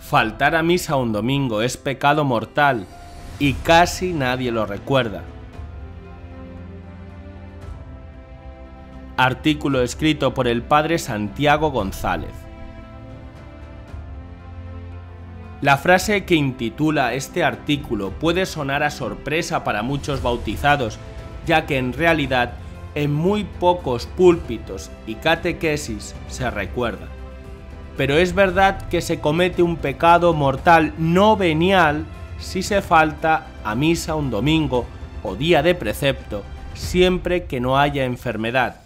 Faltar a misa un domingo es pecado mortal y casi nadie lo recuerda. Artículo escrito por el padre Santiago González. La frase que intitula este artículo puede sonar a sorpresa para muchos bautizados, ya que en realidad en muy pocos púlpitos y catequesis se recuerda. Pero es verdad que se comete un pecado mortal no venial si se falta a misa un domingo o día de precepto, siempre que no haya enfermedad,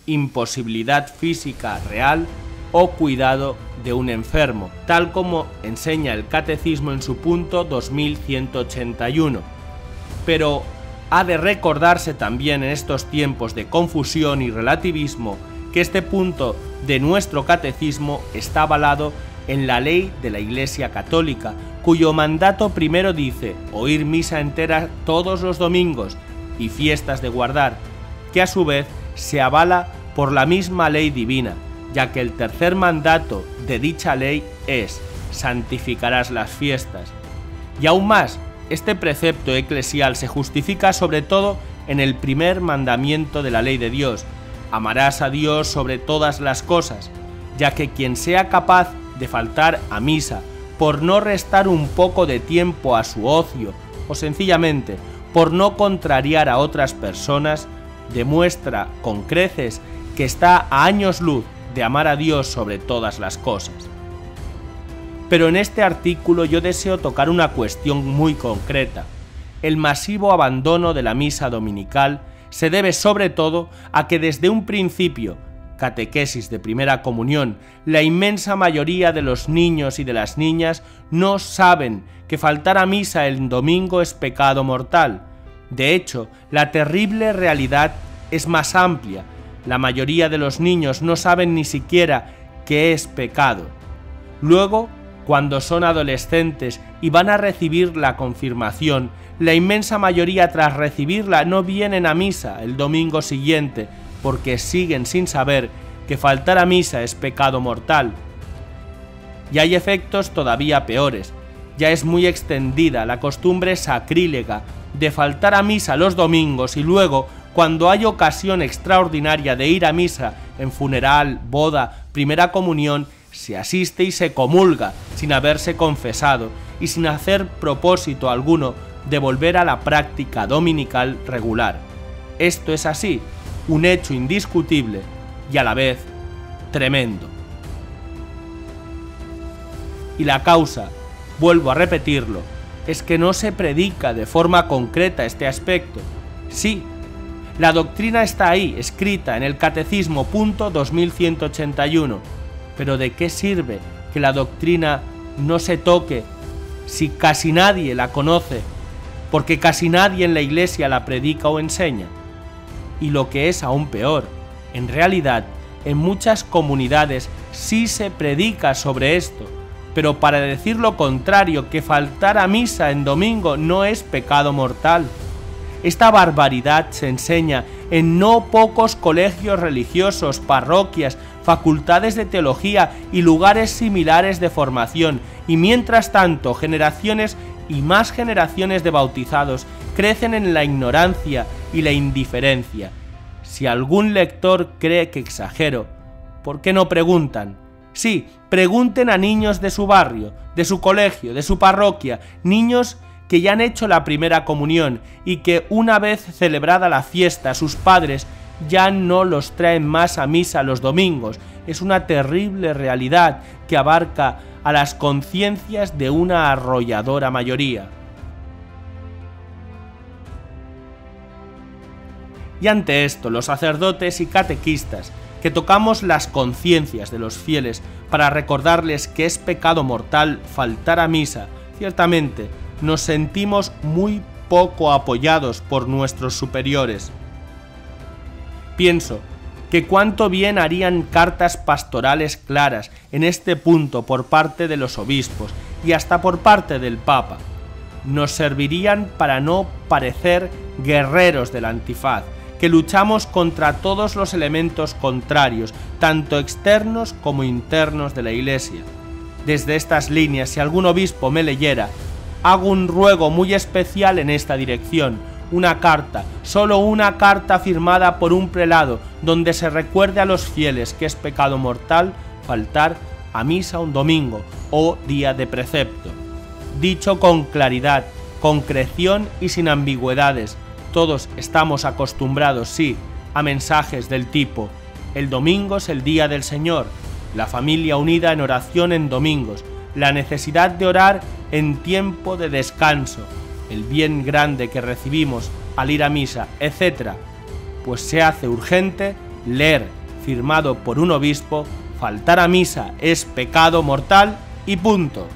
imposibilidad física real o cuidado de un enfermo, tal como enseña el Catecismo en su punto 2181. Pero ha de recordarse también en estos tiempos de confusión y relativismo que este punto de nuestro Catecismo está avalado en la ley de la Iglesia Católica, cuyo mandato primero dice oír misa entera todos los domingos y fiestas de guardar, que a su vez se avala por la misma ley divina, ya que el tercer mandato de dicha ley es santificarás las fiestas. Y aún más, este precepto eclesial se justifica sobre todo en el primer mandamiento de la ley de Dios: amarás a Dios sobre todas las cosas, ya que quien sea capaz de faltar a misa por no restar un poco de tiempo a su ocio o sencillamente por no contrariar a otras personas, demuestra con creces que está a años luz de amar a Dios sobre todas las cosas. Pero en este artículo yo deseo tocar una cuestión muy concreta. El masivo abandono de la misa dominical se debe sobre todo a que desde un principio, catequesis de primera comunión, la inmensa mayoría de los niños y de las niñas no saben que faltar a misa el domingo es pecado mortal. De hecho, la terrible realidad es más amplia. La mayoría de los niños no saben ni siquiera que es pecado. Luego, cuando son adolescentes y van a recibir la confirmación, la inmensa mayoría tras recibirla no vienen a misa el domingo siguiente porque siguen sin saber que faltar a misa es pecado mortal. Y hay efectos todavía peores. Ya es muy extendida la costumbre sacrílega de faltar a misa los domingos y luego, cuando hay ocasión extraordinaria de ir a misa en funeral, boda, primera comunión, se asiste y se comulga sin haberse confesado y sin hacer propósito alguno de volver a la práctica dominical regular. Esto es así, un hecho indiscutible y a la vez tremendo. Y la causa, vuelvo a repetirlo, es que no se predica de forma concreta este aspecto. Sí, la doctrina está ahí, escrita en el Catecismo punto 2181, pero ¿de qué sirve que la doctrina no se toque si casi nadie la conoce, porque casi nadie en la Iglesia la predica o enseña? Y lo que es aún peor, en realidad, en muchas comunidades sí se predica sobre esto, pero para decir lo contrario, que faltar a misa en domingo no es pecado mortal. Esta barbaridad se enseña en no pocos colegios religiosos, parroquias, facultades de teología y lugares similares de formación, y mientras tanto generaciones y más generaciones de bautizados crecen en la ignorancia y la indiferencia. Si algún lector cree que exagero, ¿por qué no preguntan? Sí, pregunten a niños de su barrio, de su colegio, de su parroquia, niños que ya han hecho la primera comunión y que una vez celebrada la fiesta sus padres ya no los traen más a misa los domingos. Es una terrible realidad que abarca a las conciencias de una arrolladora mayoría. Y ante esto, los sacerdotes y catequistas, que tocamos las conciencias de los fieles para recordarles que es pecado mortal faltar a misa, ciertamente nos sentimos muy poco apoyados por nuestros superiores. Pienso que cuánto bien harían cartas pastorales claras en este punto por parte de los obispos y hasta por parte del Papa. Nos servirían para no parecer guerreros del antifaz, que luchamos contra todos los elementos contrarios, tanto externos como internos de la Iglesia. Desde estas líneas, si algún obispo me leyera, hago un ruego muy especial en esta dirección, una carta, solo una carta firmada por un prelado, donde se recuerde a los fieles que es pecado mortal faltar a misa un domingo o día de precepto. Dicho con claridad, concreción y sin ambigüedades. Todos estamos acostumbrados, sí, a mensajes del tipo: el domingo es el día del Señor, la familia unida en oración en domingos, la necesidad de orar en tiempo de descanso, el bien grande que recibimos al ir a misa, etc. Pues se hace urgente leer, firmado por un obispo: faltar a misa es pecado mortal y punto.